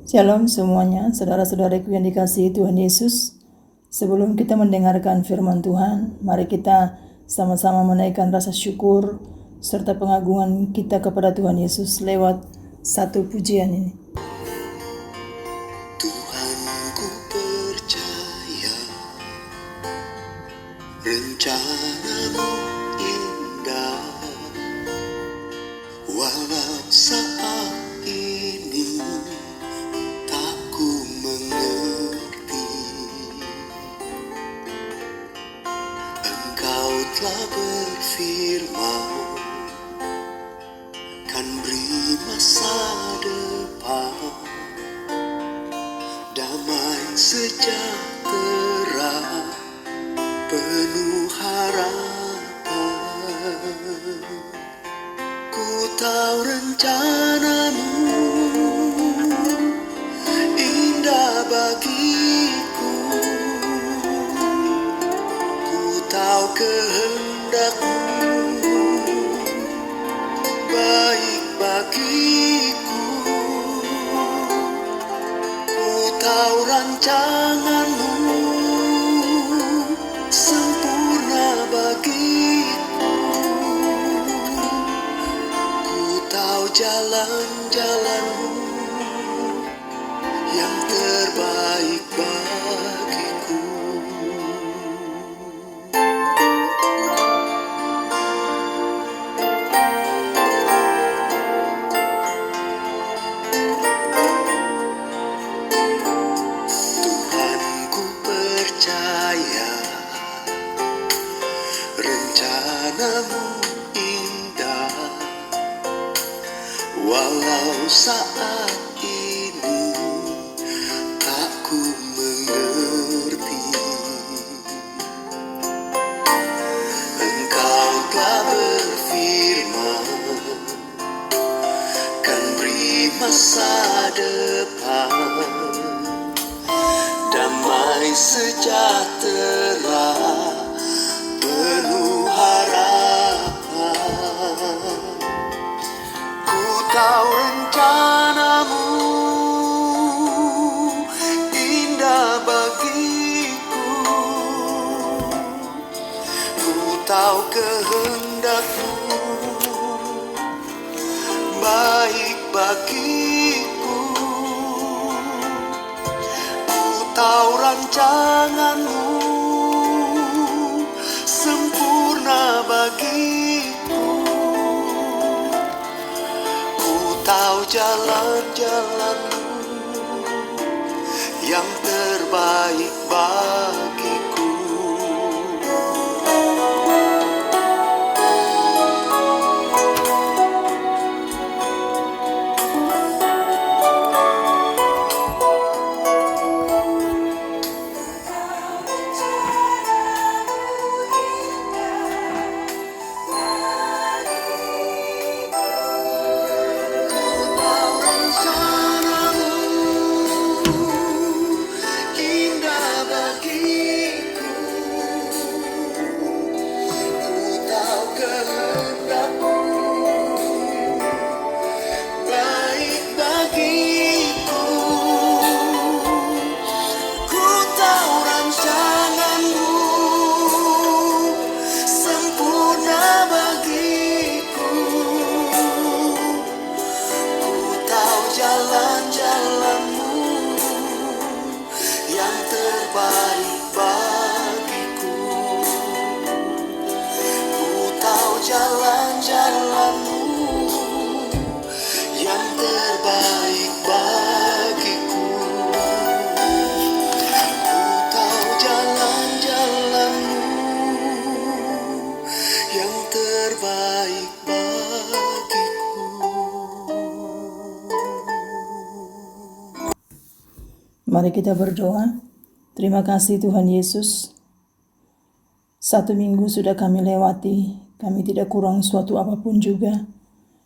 Shalom semuanya, saudara-saudaraku yang dikasihi Tuhan Yesus. Sebelum kita mendengarkan firman Tuhan, mari kita sama-sama menaikkan rasa syukur serta pengagungan kita kepada Tuhan Yesus lewat satu pujian ini. Tuhanku percaya rencanamu indah, walau saat ini tak ku mengerti. Engkau telah berfirman kan beri masa depan, damai sejahtera penuh harapan. Ku tahu rencanamu indah bagiku, ku tahu kehendakmu baik bagiku. Ku tahu rancanganmu sempurna bagiku. Ku tahu jalan-jalanmu yang terbaik bagiku. Tuhanku percaya rencanamu indah, walau saat ini tak ku mengerti. Engkau telah berfirman kan beri masa depan, damai sejahtera penuh harapan. Ku tahu rencanamu indah bagiku, ku tahu kehendakmu baik bagiku. Ku tahu rancanganmu sempurna bagiku. Ku tahu jalan-jalanmu yang terbaik bagiku. Jalan-jalanmu yang terbaik bagiku. Ku tahu jalan-jalanmu yang terbaik bagiku. Ku tahu jalan-jalanmu yang terbaik bagiku. Mari kita berdoa. Terima kasih Tuhan Yesus. 1 minggu sudah kami lewati, kami tidak kurang suatu apapun juga.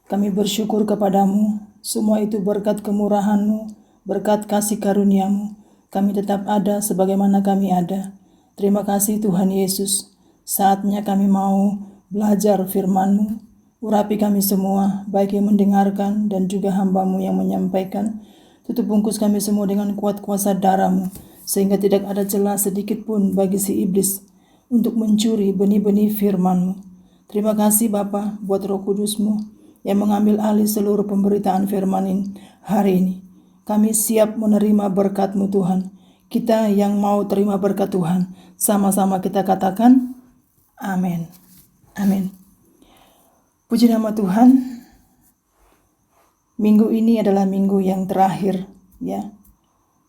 Kami bersyukur kepadamu, semua itu berkat kemurahan-Mu, berkat kasih karunia-Mu. Kami tetap ada sebagaimana kami ada. Terima kasih Tuhan Yesus. Saatnya kami mau belajar firman-Mu. Urapi kami semua, baik yang mendengarkan dan juga hamba-Mu yang menyampaikan. Tutup bungkus kami semua dengan kuat kuasa darah-Mu, sehingga tidak ada celah sedikit pun bagi si iblis untuk mencuri benih-benih firman-Mu. Terima kasih Bapa buat Roh Kudus-Mu yang mengambil alih seluruh pemberitaan firman hari ini. Kami siap menerima berkat-Mu Tuhan. Kita yang mau terima berkat Tuhan, sama-sama kita katakan, amin. Amin. Puji nama Tuhan. Minggu ini adalah minggu yang terakhir, ya.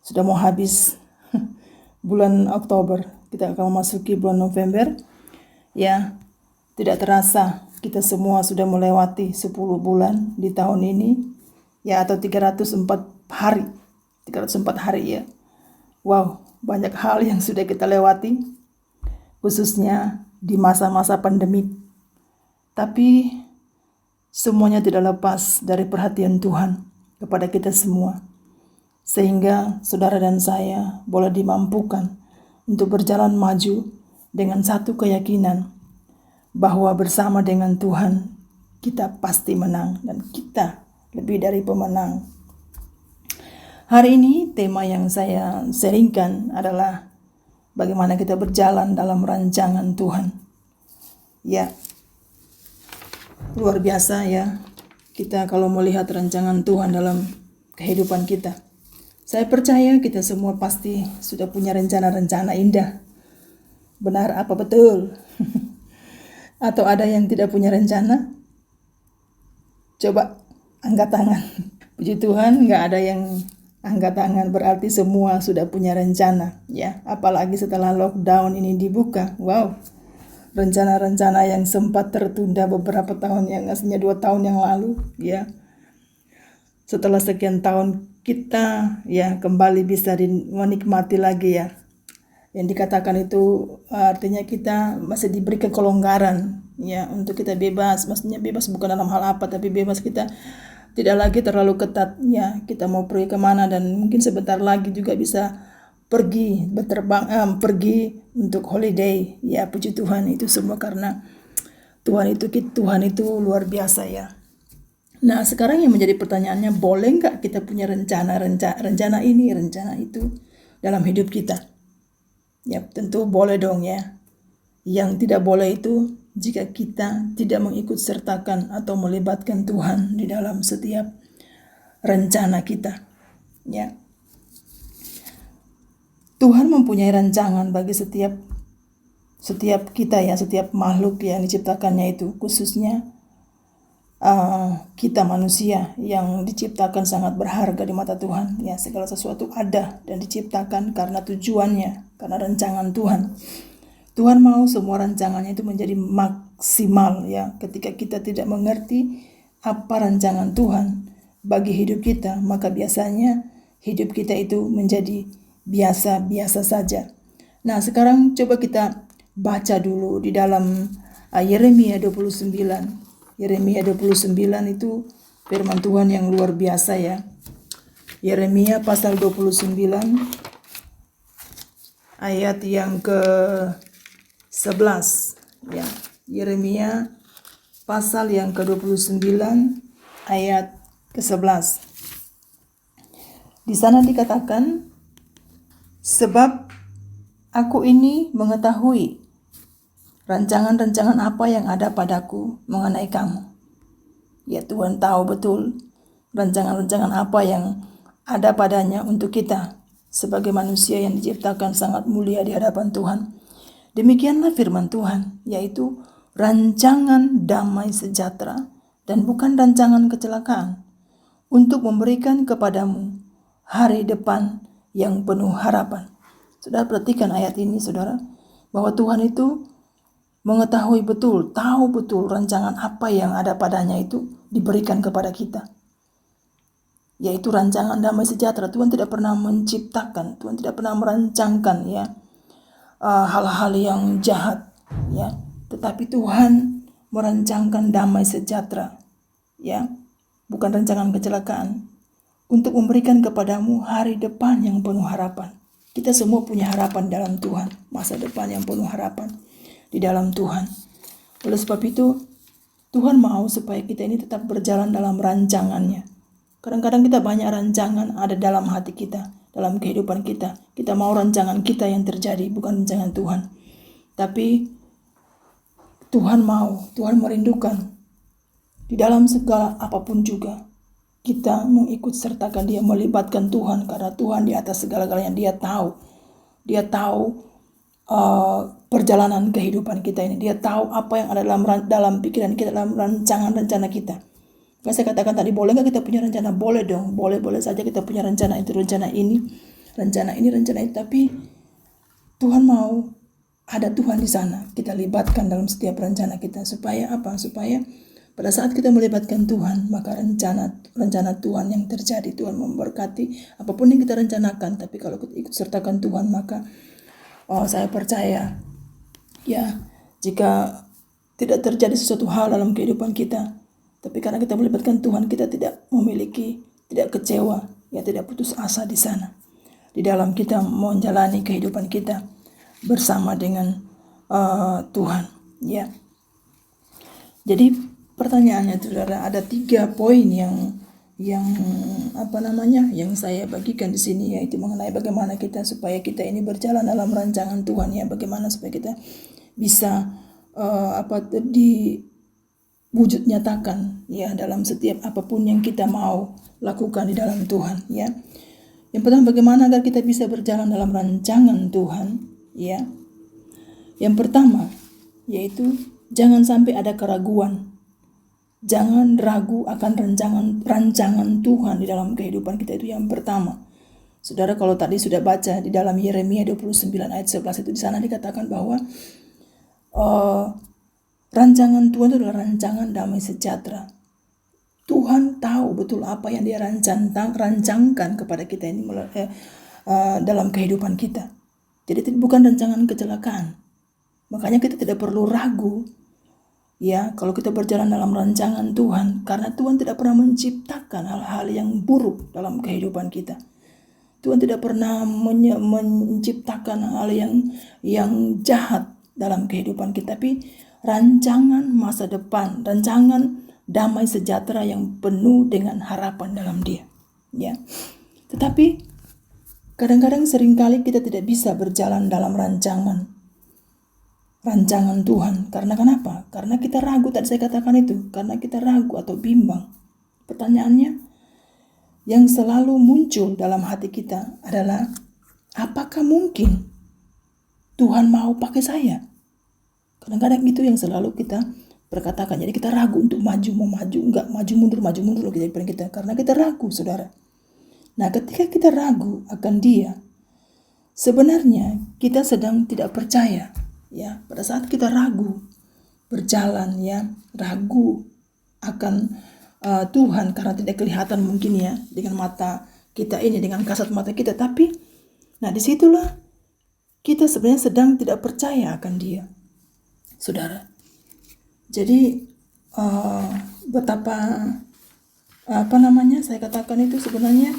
Sudah mau habis bulan Oktober. Kita akan memasuki bulan November. Ya, tidak terasa kita semua sudah melewati 10 bulan di tahun ini, ya, atau 304 hari. 304 hari, ya. Wow, banyak hal yang sudah kita lewati, khususnya di masa-masa pandemi. Tapi semuanya tidak lepas dari perhatian Tuhan kepada kita semua. Sehingga saudara dan saya boleh dimampukan untuk berjalan maju dengan satu keyakinan bahwa bersama dengan Tuhan kita pasti menang dan kita lebih dari pemenang. Hari ini tema yang saya sharingkan adalah bagaimana kita berjalan dalam rancangan Tuhan. Ya, luar biasa ya, kita kalau melihat rancangan Tuhan dalam kehidupan kita. Saya percaya kita semua pasti sudah punya rencana-rencana indah. Benar apa betul? Atau ada yang tidak punya rencana? Coba angkat tangan. Puji Tuhan, nggak ada yang angkat tangan, berarti semua sudah punya rencana, ya. Apalagi setelah lockdown ini dibuka. Wow, rencana-rencana yang sempat tertunda beberapa tahun, yang aslinya 2 tahun yang lalu, ya. Setelah sekian tahun kita, ya, kembali bisa menikmati lagi, ya. Yang dikatakan itu artinya kita masih diberi kelonggaran, ya, untuk kita bebas. Maksudnya bebas bukan dalam hal apa, tapi bebas kita tidak lagi terlalu ketat, ya. Kita mau pergi kemana dan mungkin sebentar lagi juga bisa pergi berterbang, pergi untuk holiday, ya. Puji Tuhan, itu semua karena Tuhan itu luar biasa, ya. Nah, sekarang yang menjadi pertanyaannya, boleh nggak kita punya rencana ini, rencana itu dalam hidup kita? Ya, tentu boleh dong, ya. Yang tidak boleh itu jika kita tidak mengikut sertakan atau melibatkan Tuhan di dalam setiap rencana kita, ya. Tuhan mempunyai rancangan bagi setiap kita, ya, setiap makhluk yang diciptakannya itu, khususnya kita manusia yang diciptakan sangat berharga di mata Tuhan, ya. Segala sesuatu ada dan diciptakan karena tujuannya, karena rancangan Tuhan. Tuhan mau semua rancangannya itu menjadi maksimal, ya. Ketika kita tidak mengerti apa rancangan Tuhan bagi hidup kita, maka biasanya hidup kita itu menjadi biasa-biasa saja. Nah, sekarang coba kita baca dulu di dalam Yeremia 29. Yeremia 29 itu firman Tuhan yang luar biasa, ya. Yeremia pasal 29 ayat yang ke-11, ya. Yeremia pasal yang ke-29 ayat ke-11. Di sana dikatakan, sebab aku ini mengetahui rancangan-rancangan apa yang ada padaku mengenai kamu. Ya, Tuhan tahu betul rancangan-rancangan apa yang ada padanya untuk kita sebagai manusia yang diciptakan sangat mulia di hadapan Tuhan. Demikianlah firman Tuhan, yaitu rancangan damai sejahtera dan bukan rancangan kecelakaan, untuk memberikan kepadamu hari depan yang penuh harapan. Saudara perhatikan ayat ini, saudara, bahwa Tuhan itu mengetahui betul, tahu betul rancangan apa yang ada padanya itu diberikan kepada kita, yaitu rancangan damai sejahtera. Tuhan tidak pernah menciptakan, Tuhan tidak pernah merancangkan, ya, hal-hal yang jahat, ya, tetapi Tuhan merancangkan damai sejahtera, ya, bukan rancangan kecelakaan, untuk memberikan kepadamu hari depan yang penuh harapan. Kita semua punya harapan dalam Tuhan, masa depan yang penuh harapan di dalam Tuhan. Oleh sebab itu, Tuhan mau supaya kita ini tetap berjalan dalam rancangannya. Kadang-kadang kita banyak rancangan ada dalam hati kita, dalam kehidupan kita. Kita mau rancangan kita yang terjadi, bukan rancangan Tuhan. Tapi Tuhan mau, Tuhan merindukan. Di dalam segala apapun juga, kita mengikut sertakan Dia, melibatkan Tuhan. Karena Tuhan di atas segala-galanya, Dia tahu. Dia tahu perjalanan kehidupan kita ini. Dia tahu apa yang ada dalam pikiran kita, dalam rancangan-rencana kita. Kalau saya katakan tadi, boleh nggak kita punya rencana? Boleh dong, boleh saja kita punya rencana itu, rencana ini, rencana itu. Tapi Tuhan mau ada Tuhan di sana. Kita libatkan dalam setiap rencana kita. Supaya apa? Supaya pada saat kita melibatkan Tuhan, maka rencana Tuhan yang terjadi, Tuhan memberkati apapun yang kita rencanakan. Tapi kalau kita ikut sertakan Tuhan, maka saya percaya, ya, jika tidak terjadi sesuatu hal dalam kehidupan kita, tapi karena kita melibatkan Tuhan, kita tidak kecewa, ya, tidak putus asa di sana. Di dalam kita menjalani kehidupan kita bersama dengan Tuhan, ya. Jadi pertanyaannya, saudara, ada 3 poin yang saya bagikan di sini, yaitu mengenai bagaimana kita supaya kita ini berjalan dalam rancangan Tuhan, ya, bagaimana supaya kita bisa diwujud nyatakan, ya, dalam setiap apapun yang kita mau lakukan di dalam Tuhan, ya. Yang pertama, bagaimana agar kita bisa berjalan dalam rancangan Tuhan, ya. Yang pertama yaitu jangan sampai ada keraguan. Jangan ragu akan rancangan Tuhan di dalam kehidupan kita, itu yang pertama. Saudara, kalau tadi sudah baca di dalam Yeremia 29 ayat 11 itu, di sana dikatakan bahwa rancangan Tuhan itu adalah rancangan damai sejahtera. Tuhan tahu betul apa yang Dia rancangkan kepada kita ini dalam kehidupan kita. Jadi bukan rancangan kecelakaan. Makanya kita tidak perlu ragu, ya, kalau kita berjalan dalam rancangan Tuhan, karena Tuhan tidak pernah menciptakan hal-hal yang buruk dalam kehidupan kita. Tuhan tidak pernah menciptakan hal yang jahat dalam kehidupan kita, tapi rancangan masa depan, rancangan damai sejahtera yang penuh dengan harapan dalam Dia, ya. Tetapi kadang-kadang seringkali kita tidak bisa berjalan dalam rancangan Tuhan. Karena kenapa? Karena kita ragu, tadi saya katakan itu. Karena kita ragu atau bimbang. Pertanyaannya yang selalu muncul dalam hati kita adalah, apakah mungkin Tuhan mau pakai saya? Kadang-kadang itu yang selalu kita perkatakan. Jadi kita ragu untuk mau maju, enggak, maju mundur loh kita. Karena kita ragu, saudara. Nah, ketika kita ragu akan Dia, sebenarnya kita sedang tidak percaya. Ya, pada saat kita ragu berjalan, ya, ragu akan Tuhan karena tidak kelihatan mungkin, ya, dengan mata kita ini, dengan kasat mata kita. Tapi, nah, disitulah kita sebenarnya sedang tidak percaya akan Dia, saudara. Jadi betapa saya katakan itu sebenarnya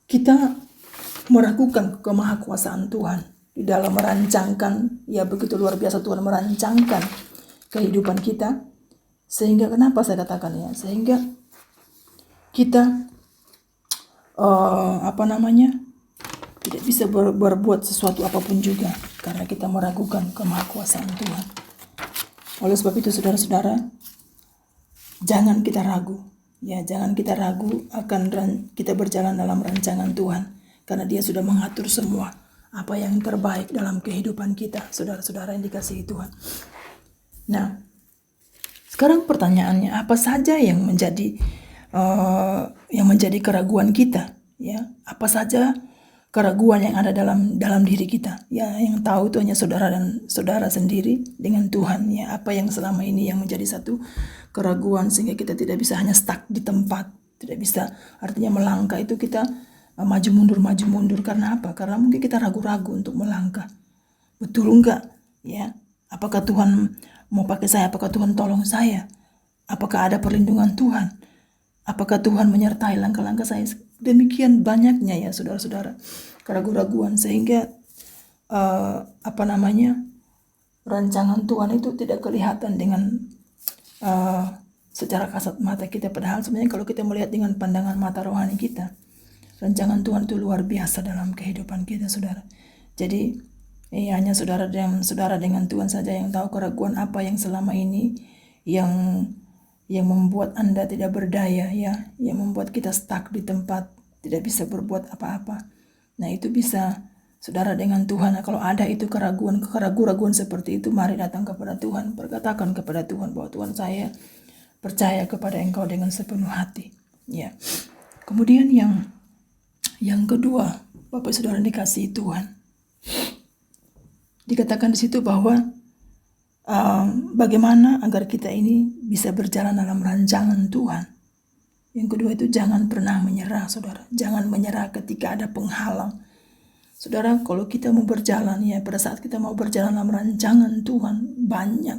kita meragukan kemahakuasaan Tuhan di dalam merancangkan, ya, begitu luar biasa Tuhan merancangkan kehidupan kita. Sehingga kenapa saya katakan, ya, sehingga kita tidak bisa berbuat sesuatu apapun juga karena kita meragukan kemahakuasaan Tuhan. Oleh sebab itu, saudara-saudara, jangan kita ragu, ya, jangan kita ragu akan kita berjalan dalam rancangan Tuhan, karena Dia sudah mengatur semua apa yang terbaik dalam kehidupan kita, saudara-saudara yang dikasihi Tuhan. Nah, sekarang pertanyaannya, apa saja yang menjadi keraguan kita, ya? Apa saja keraguan yang ada dalam diri kita? Ya, yang tahu itu hanya saudara dan saudara sendiri dengan Tuhan, ya. Apa yang selama ini yang menjadi satu keraguan sehingga kita tidak bisa hanya stuck di tempat, tidak bisa, artinya melangkah itu kita maju mundur. Karena apa? Karena mungkin kita ragu-ragu untuk melangkah. Betul enggak? Ya. Apakah Tuhan mau pakai saya? Apakah Tuhan tolong saya? Apakah ada perlindungan Tuhan? Apakah Tuhan menyertai langkah-langkah saya? Demikian banyaknya, ya, saudara-saudara, keraguan-raguan sehingga rancangan Tuhan itu tidak kelihatan dengan secara kasat mata kita. Padahal sebenarnya kalau kita melihat dengan pandangan mata rohani kita, rancangan Tuhan itu luar biasa dalam kehidupan kita, saudara. Jadi hanya saudara dengan Tuhan saja yang tahu keraguan apa yang selama ini yang membuat Anda tidak berdaya, ya, yang membuat kita stuck di tempat, tidak bisa berbuat apa-apa. Nah, itu bisa saudara dengan Tuhan. Nah, kalau ada itu keraguan seperti itu, mari datang kepada Tuhan, berkatakan kepada Tuhan bahwa Tuhan, saya percaya kepada Engkau dengan sepenuh hati. Ya. Kemudian yang kedua, Bapak Saudara dikasihi Tuhan, dikatakan di situ bahwa bagaimana agar kita ini bisa berjalan dalam rancangan Tuhan. Yang kedua itu jangan pernah menyerah, saudara. Jangan menyerah ketika ada penghalang. Saudara, kalau kita mau berjalan, ya, pada saat kita mau berjalan dalam rancangan Tuhan, banyak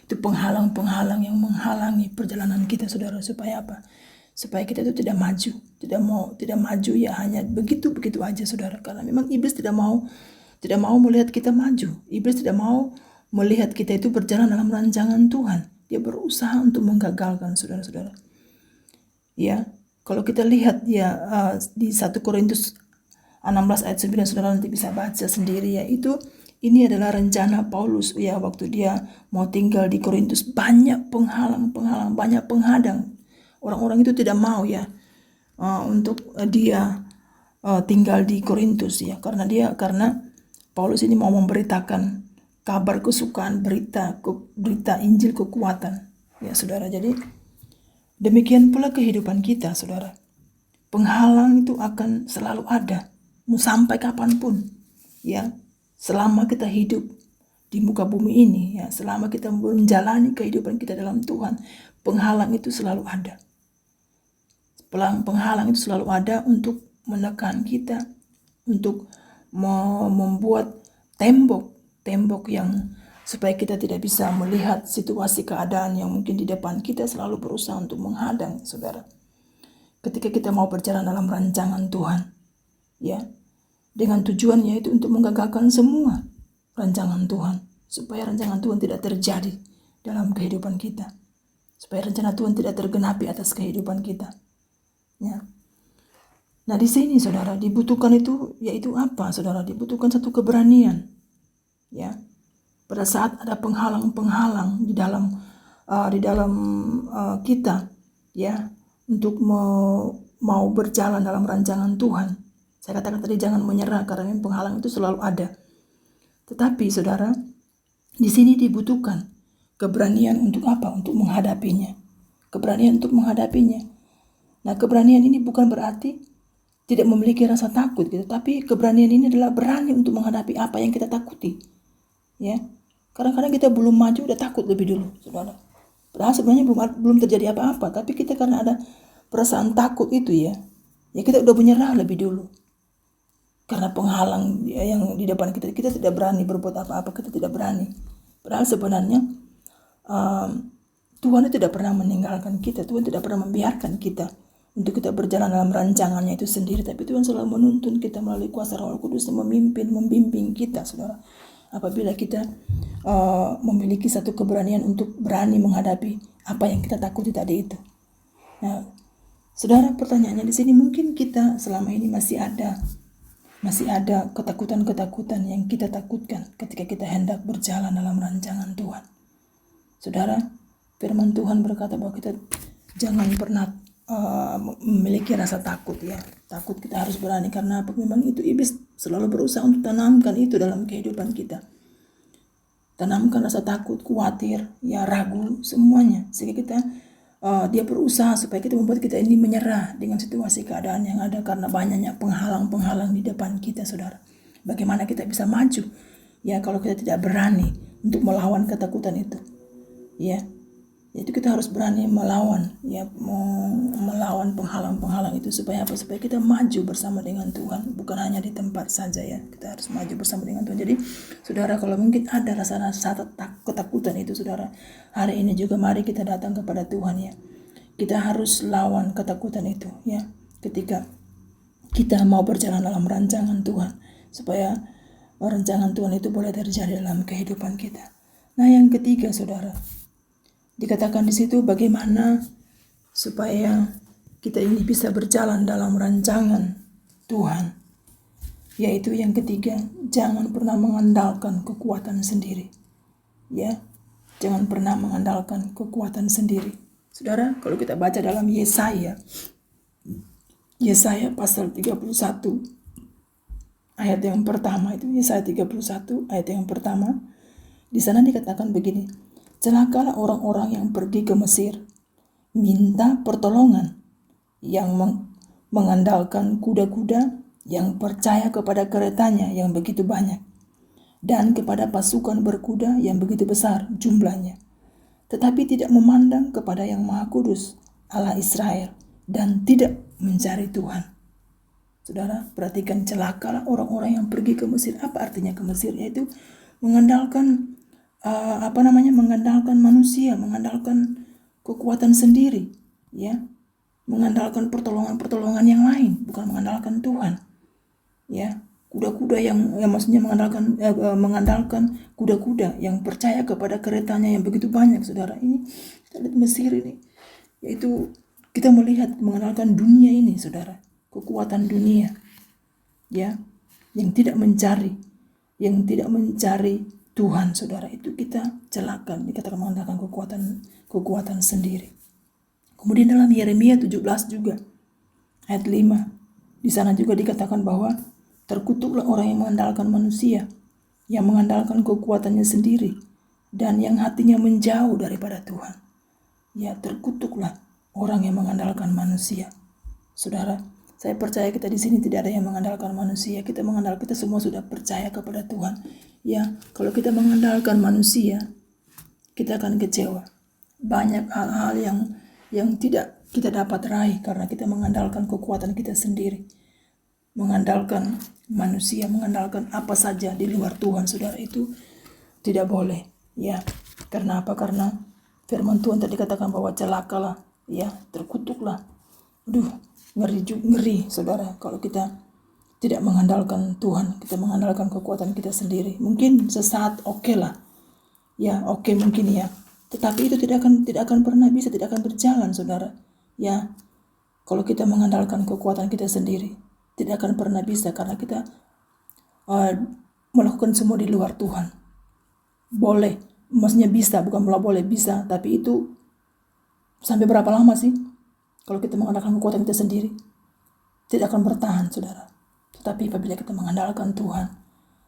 itu penghalang-penghalang yang menghalangi perjalanan kita, saudara. Supaya apa? Supaya kita itu tidak maju, ya, hanya begitu aja, saudara. Karena memang iblis tidak mau melihat kita maju. Iblis tidak mau melihat kita itu berjalan dalam rancangan Tuhan. Dia berusaha untuk menggagalkan, saudara-saudara. Ya, kalau kita lihat, ya, di 1 Korintus 16 ayat 9, saudara nanti bisa baca sendiri, ya. Ini adalah rencana Paulus, ya, waktu dia mau tinggal di Korintus. Banyak penghalang, banyak penghadang. Orang-orang itu tidak mau, ya, untuk dia tinggal di Korintus, ya, karena Paulus ini mau memberitakan kabar kesukaan, berita Injil kekuatan, ya, saudara. Jadi demikian pula kehidupan kita, saudara. Penghalang itu akan selalu ada, mau sampai kapanpun, ya. Selama kita hidup di muka bumi ini, ya, selama kita menjalani kehidupan kita dalam Tuhan, penghalang itu selalu ada. Penghalang itu selalu ada untuk menekan kita, untuk membuat tembok yang supaya kita tidak bisa melihat situasi keadaan yang mungkin di depan kita, selalu berusaha untuk menghadang, saudara. Ketika kita mau berjalan dalam rancangan Tuhan, ya, dengan tujuan yaitu untuk menggagalkan semua rancangan Tuhan, supaya rancangan Tuhan tidak terjadi dalam kehidupan kita, supaya rencana Tuhan tidak tergenapi atas kehidupan kita, ya. Nah, di sini, saudara, dibutuhkan itu, yaitu apa, saudara? Dibutuhkan satu keberanian, ya. Pada saat ada penghalang-penghalang di dalam kita, ya, untuk mau berjalan dalam rancangan Tuhan. Saya katakan tadi jangan menyerah, karena penghalang itu selalu ada. Tetapi, saudara, di sini dibutuhkan keberanian untuk apa? Untuk menghadapinya. Keberanian untuk menghadapinya. Nah, keberanian ini bukan berarti tidak memiliki rasa takut, gitu. Tapi keberanian ini adalah berani untuk menghadapi apa yang kita takuti, ya. Kadang-kadang kita belum maju udah takut lebih dulu, saudara. Padahal sebenarnya belum terjadi apa-apa, tapi kita karena ada perasaan takut itu, ya kita udah menyerah lebih dulu. Karena penghalang, ya, yang di depan kita tidak berani berbuat apa-apa, kita tidak berani. Padahal sebenarnya Tuhan itu tidak pernah meninggalkan kita, Tuhan tidak pernah membiarkan kita untuk kita berjalan dalam rancangannya itu sendiri. Tapi Tuhan selalu menuntun kita melalui kuasa Roh Kudus yang membimbing kita, saudara. Apabila kita memiliki satu keberanian untuk berani menghadapi apa yang kita takuti tadi itu. Nah, saudara, pertanyaannya di sini, mungkin kita selama ini masih ada ketakutan-ketakutan yang kita takutkan ketika kita hendak berjalan dalam rancangan Tuhan. Saudara, firman Tuhan berkata bahwa kita jangan pernah memiliki rasa takut, ya. Takut, kita harus berani. Karena apa? Memang itu iblis selalu berusaha untuk tanamkan itu dalam kehidupan kita. Tanamkan rasa takut, khawatir, ya, ragu, semuanya. Sehingga kita dia berusaha supaya kita membuat kita ini menyerah dengan situasi keadaan yang ada, karena banyaknya penghalang-penghalang di depan kita, saudara. Bagaimana kita bisa maju, ya, kalau kita tidak berani untuk melawan ketakutan itu, ya. Itu kita harus berani melawan, ya, melawan penghalang-penghalang itu, supaya apa? Supaya kita maju bersama dengan Tuhan, bukan hanya di tempat saja, ya. Kita harus maju bersama dengan Tuhan. Jadi, saudara, kalau mungkin ada rasa-rasa ketakutan itu, saudara, hari ini juga mari kita datang kepada Tuhan, ya. Kita harus lawan ketakutan itu, ya. Ketika kita mau berjalan dalam rancangan Tuhan, supaya rancangan Tuhan itu boleh terjadi dalam kehidupan kita. Nah, yang ketiga, saudara, Dikatakan di situ bagaimana supaya kita ini bisa berjalan dalam rancangan Tuhan. Yaitu yang ketiga, jangan pernah mengandalkan kekuatan sendiri. Ya, jangan pernah mengandalkan kekuatan sendiri. Saudara, kalau kita baca dalam Yesaya pasal 31 ayat yang pertama itu, Yesaya 31 ayat yang pertama, di sana dikatakan begini, celakalah orang-orang yang pergi ke Mesir, minta pertolongan, yang mengandalkan kuda-kuda, yang percaya kepada keretanya yang begitu banyak, dan kepada pasukan berkuda yang begitu besar jumlahnya, tetapi tidak memandang kepada yang Maha Kudus, Allah Israel, dan tidak mencari Tuhan. Saudara, perhatikan, celakalah orang-orang yang pergi ke Mesir. Apa artinya ke Mesir? Yaitu mengandalkan mengandalkan manusia, mengandalkan kekuatan sendiri, ya, mengandalkan pertolongan yang lain, bukan mengandalkan Tuhan, ya. Kuda-kuda yang maksudnya mengandalkan kuda-kuda yang percaya kepada keretanya yang begitu banyak. Saudara, ini kita lihat Mesir ini, yaitu kita melihat mengandalkan dunia ini, saudara, kekuatan dunia, ya, yang tidak mencari Tuhan, saudara, itu kita celaka. Dikatakan mengandalkan kekuatan sendiri. Kemudian dalam Yeremia 17 juga ayat 5, di sana juga dikatakan bahwa terkutuklah orang yang mengandalkan manusia, yang mengandalkan kekuatannya sendiri, dan yang hatinya menjauh daripada Tuhan. Ya, terkutuklah orang yang mengandalkan manusia. Saudara, saya percaya kita di sini tidak ada yang mengandalkan manusia. Kita semua sudah percaya kepada Tuhan. Ya, kalau kita mengandalkan manusia, kita akan kecewa. Banyak hal-hal yang tidak kita dapat raih karena kita mengandalkan kekuatan kita sendiri. Mengandalkan manusia, mengandalkan apa saja di luar Tuhan, saudara, itu tidak boleh. Ya, karena apa? Karena firman Tuhan tadi katakan bahwa celakalah, ya, terkutuklah. Ngeri, saudara, kalau kita tidak mengandalkan Tuhan, kita mengandalkan kekuatan kita sendiri. Mungkin sesaat oke lah, ya, oke mungkin ya, tetapi itu tidak akan pernah bisa, tidak akan berjalan, saudara. Ya, kalau kita mengandalkan kekuatan kita sendiri, tidak akan pernah bisa karena kita melakukan semua di luar Tuhan. Boleh, maksudnya bisa, bukan boleh, bisa, tapi itu sampai berapa lama sih? Kalau kita mengandalkan kekuatan kita sendiri, tidak akan bertahan, saudara. Tetapi apabila kita mengandalkan Tuhan,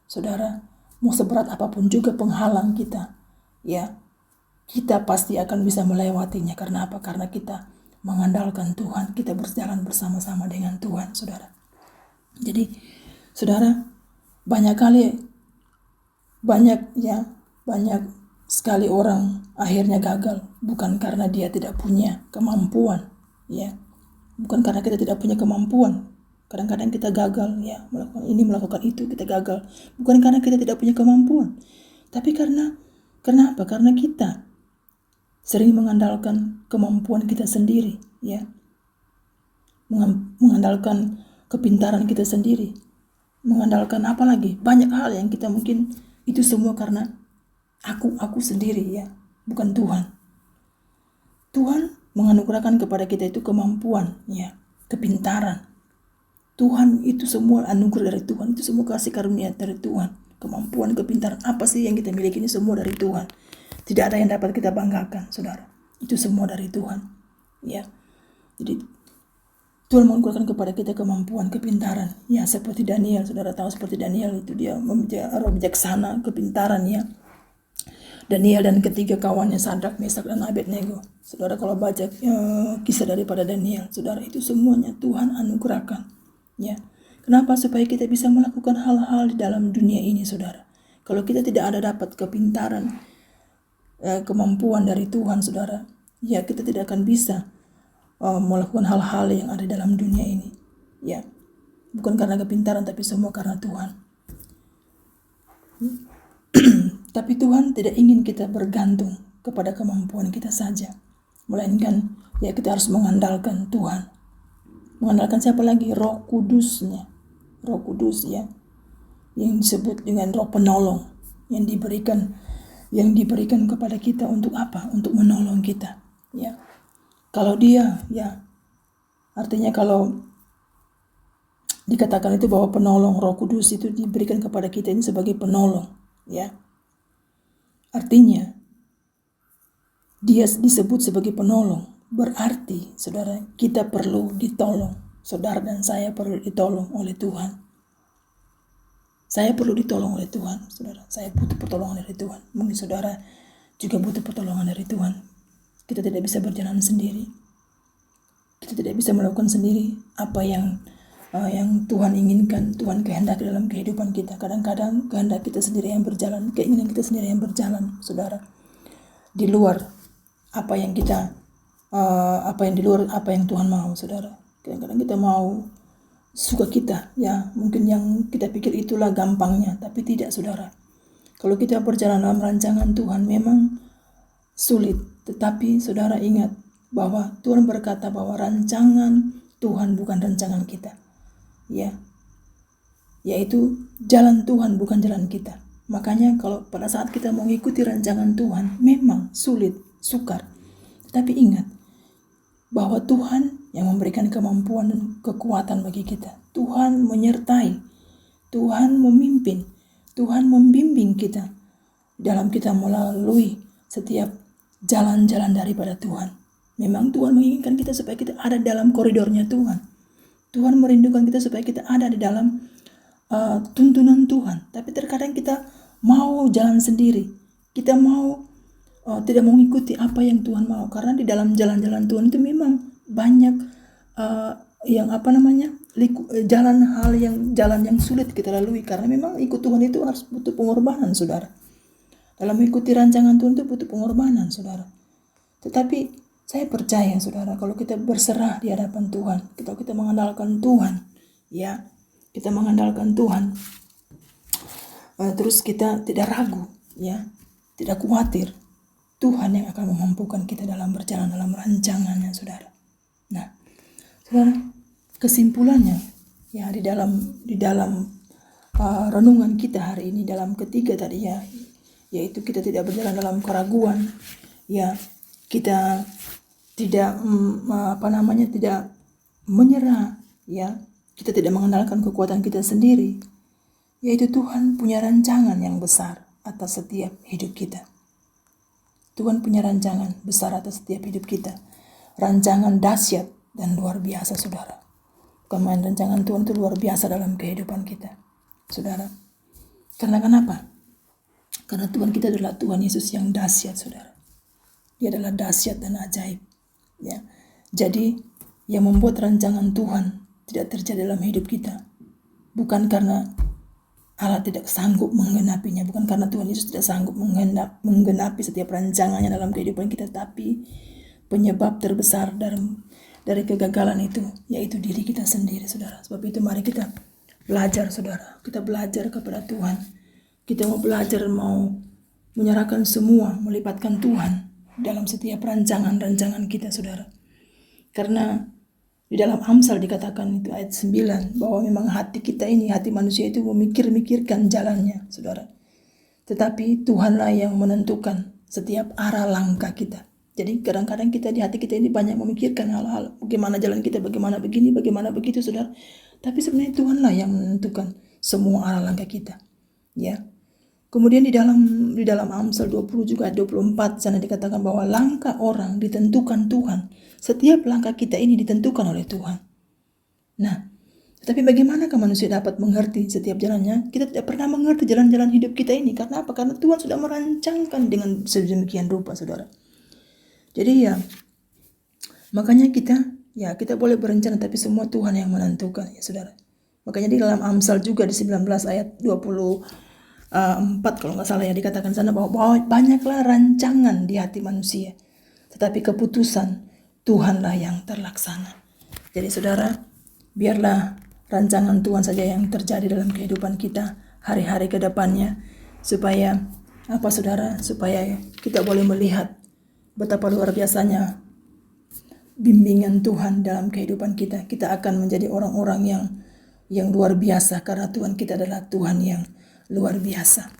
saudara, mau seberat apapun juga penghalang kita, ya, kita pasti akan bisa melewatinya. Karena apa? Karena kita mengandalkan Tuhan, kita berjalan bersama-sama dengan Tuhan, saudara. Jadi, saudara, banyak sekali orang akhirnya gagal, bukan karena dia tidak punya kemampuan, ya, bukan karena kita tidak punya kemampuan. Kadang-kadang kita gagal, ya, melakukan ini, melakukan itu, kita gagal, bukan karena kita tidak punya kemampuan, tapi karena apa? Karena kita sering mengandalkan kemampuan kita sendiri, ya, mengandalkan kepintaran kita sendiri, mengandalkan apa lagi? Banyak hal yang kita mungkin itu semua karena aku sendiri, ya, bukan Tuhan. Tuhan menganugerahkan kepada kita itu kemampuan, ya, kepintaran. Tuhan itu semua anugerah dari Tuhan, itu semua kasih karunia dari Tuhan. Kemampuan, kepintaran, apa sih yang kita miliki ini semua dari Tuhan. Tidak ada yang dapat kita banggakan, saudara. Itu semua dari Tuhan, ya. Jadi Tuhan menganugerahkan kepada kita kemampuan, kepintaran, ya, seperti Daniel. Saudara tahu seperti Daniel itu dia roh bijaksana, kepintaran, ya. Daniel dan ketiga kawannya Sadrak, Mesak, dan Abednego. Saudara kalau baca kisah daripada Daniel, saudara, itu semuanya Tuhan anugerahkan, ya. Kenapa? Supaya kita bisa melakukan hal-hal di dalam dunia ini, saudara. Kalau kita tidak ada dapat kepintaran, kemampuan dari Tuhan, saudara, ya, kita tidak akan bisa melakukan hal-hal yang ada dalam dunia ini, ya. Bukan karena kepintaran, tapi semua karena Tuhan. Tapi Tuhan tidak ingin kita bergantung kepada kemampuan kita saja, melainkan, ya, kita harus mengandalkan Tuhan. Mengandalkan siapa lagi? Roh Kudusnya, Roh Kudus, ya, yang disebut dengan Roh Penolong, yang diberikan yang diberikan kepada kita untuk apa? Untuk menolong kita. Ya, kalau dia, ya, artinya kalau dikatakan itu bahwa penolong Roh Kudus itu diberikan kepada kita ini sebagai penolong, ya. Artinya dia disebut sebagai penolong, berarti saudara kita perlu ditolong. Saudara dan saya perlu ditolong oleh Tuhan. Saya perlu ditolong oleh Tuhan, saudara. Saya butuh pertolongan dari Tuhan. Mungkin saudara juga butuh pertolongan dari Tuhan. Kita tidak bisa berjalan sendiri. Kita tidak bisa melakukan sendiri apa yang Tuhan inginkan, Tuhan kehendaki dalam kehidupan kita. Kadang-kadang kehendak kita sendiri yang berjalan, keinginan kita sendiri yang berjalan, saudara. Di luar apa yang kita di luar apa yang Tuhan mau, saudara. Kadang-kadang kita mau suka kita, ya, mungkin yang kita pikir itulah gampangnya, tapi tidak, saudara. Kalau kita berjalan dalam rancangan Tuhan memang sulit, tetapi saudara ingat bahwa Tuhan berkata bahwa rancangan Tuhan bukan rancangan kita, ya, yaitu jalan Tuhan bukan jalan kita. Makanya kalau pada saat kita mengikuti rancangan Tuhan memang sulit, sukar, tetapi ingat bahwa Tuhan yang memberikan kemampuan dan kekuatan bagi kita. Tuhan menyertai, Tuhan memimpin, Tuhan membimbing kita dalam kita melalui setiap jalan-jalan daripada Tuhan. Memang Tuhan menginginkan kita supaya kita ada dalam koridornya Tuhan. Tuhan merindukan kita supaya kita ada di dalam tuntunan Tuhan. Tapi terkadang kita mau jalan sendiri. Kita mau tidak mengikuti apa yang Tuhan mau, karena di dalam jalan-jalan Tuhan itu memang banyak jalan yang sulit kita lalui, karena memang ikut Tuhan itu harus butuh pengorbanan, saudara. Dalam mengikuti rancangan Tuhan itu butuh pengorbanan, saudara. Tetapi saya percaya, saudara, kalau kita berserah di hadapan Tuhan, kita mengandalkan Tuhan, ya, kita mengandalkan Tuhan, terus kita tidak ragu, ya, tidak khawatir. Tuhan yang akan memampukan kita dalam berjalan dalam rancangannya, saudara. Nah, saudara, kesimpulannya, ya, di dalam renungan kita hari ini, dalam ketiga tadi, ya, yaitu kita tidak berjalan dalam keraguan, ya, kita tidak tidak menyerah, ya, kita tidak mengandalkan kekuatan kita sendiri, yaitu Tuhan punya rancangan yang besar atas setiap hidup kita. Tuhan punya rancangan besar atas setiap hidup kita. Rancangan dahsyat dan luar biasa, saudara. Bukan main, rancangan Tuhan itu luar biasa dalam kehidupan kita, saudara. Karena kenapa? Karena Tuhan kita adalah Tuhan Yesus yang dahsyat, saudara. Dia adalah dahsyat dan ajaib, ya. Jadi yang membuat rancangan Tuhan tidak terjadi dalam hidup kita bukan karena Allah tidak sanggup menggenapinya, bukan karena Tuhan Yesus tidak sanggup menggenapi setiap rancangannya dalam kehidupan kita, tapi penyebab terbesar dari kegagalan itu yaitu diri kita sendiri, saudara. Sebab itu mari kita belajar, saudara. Kita belajar kepada Tuhan. Kita mau belajar, mau menyerahkan semua, melibatkan Tuhan dalam setiap rancangan kita, saudara. Karena di dalam Amsal dikatakan itu ayat 9 bahwa memang hati kita ini, hati manusia itu memikirkan jalannya, saudara. Tetapi Tuhanlah yang menentukan setiap arah langkah kita. Jadi kadang-kadang kita di hati kita ini banyak memikirkan hal-hal, bagaimana jalan kita, bagaimana begini, bagaimana begitu, saudara. Tapi sebenarnya Tuhanlah yang menentukan semua arah langkah kita, ya. Kemudian di dalam Amsal 20 juga 24 sana dikatakan bahwa langkah orang ditentukan Tuhan. Setiap langkah kita ini ditentukan oleh Tuhan. Nah, tetapi bagaimanakah manusia dapat mengerti setiap jalannya? Kita tidak pernah mengerti jalan-jalan hidup kita ini. Karena apa? Karena Tuhan sudah merancangkan dengan sedemikian rupa, saudara. Jadi ya, makanya kita boleh berencana, tapi semua Tuhan yang menentukan, ya, saudara. Makanya di dalam Amsal juga di 19 ayat 24 kalau nggak salah, ya, dikatakan sana bahwa banyaklah rancangan di hati manusia, tetapi keputusan Tuhanlah yang terlaksana. Jadi saudara, biarlah rancangan Tuhan saja yang terjadi dalam kehidupan kita hari-hari ke depannya, supaya apa, saudara? Supaya kita boleh melihat betapa luar biasanya bimbingan Tuhan dalam kehidupan kita. Kita akan menjadi orang-orang yang luar biasa karena Tuhan kita adalah Tuhan yang luar biasa.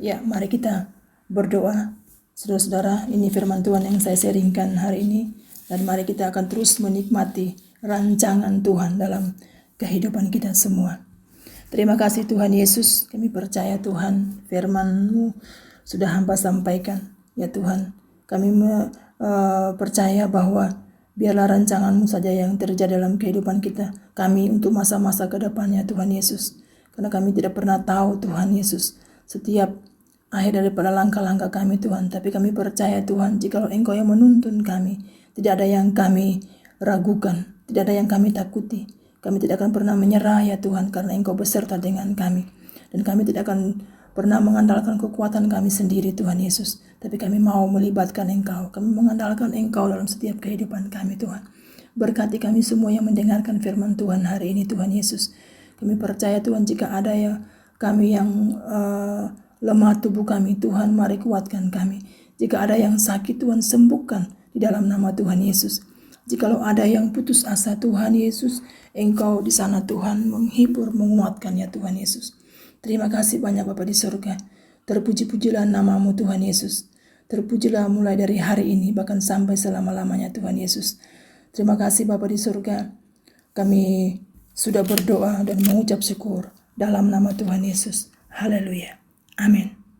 Ya, mari kita berdoa. Saudara-saudara, ini firman Tuhan yang saya sharingkan hari ini. Dan mari kita akan terus menikmati rancangan Tuhan dalam kehidupan kita semua. Terima kasih Tuhan Yesus, kami percaya Tuhan firman-Mu sudah hamba sampaikan. Ya Tuhan, kami percaya bahwa biarlah rancangan-Mu saja yang terjadi dalam kehidupan kita, kami untuk masa-masa ke depannya Tuhan Yesus. Karena kami tidak pernah tahu Tuhan Yesus setiap akhir daripada langkah-langkah kami Tuhan. Tapi kami percaya Tuhan, jikalau Engkau yang menuntun kami, tidak ada yang kami ragukan, tidak ada yang kami takuti. Kami tidak akan pernah menyerah ya Tuhan, karena Engkau beserta dengan kami. Dan kami tidak akan pernah mengandalkan kekuatan kami sendiri Tuhan Yesus. Tapi kami mau melibatkan Engkau. Kami mengandalkan Engkau dalam setiap kehidupan kami Tuhan. Berkati kami semua yang mendengarkan firman Tuhan hari ini Tuhan Yesus. Kami percaya Tuhan, jika ada ya kami yang lemah tubuh kami, Tuhan mari kuatkan kami. Jika ada yang sakit, Tuhan sembuhkan di dalam nama Tuhan Yesus. Jikalau ada yang putus asa, Tuhan Yesus, Engkau di sana Tuhan menghibur, menguatkan ya Tuhan Yesus. Terima kasih banyak Bapa di surga. Terpuji-pujilah namamu Tuhan Yesus. Terpujilah mulai dari hari ini bahkan sampai selama-lamanya Tuhan Yesus. Terima kasih Bapa di surga. Kami sudah berdoa dan mengucap syukur dalam nama Tuhan Yesus. Haleluya. Amin.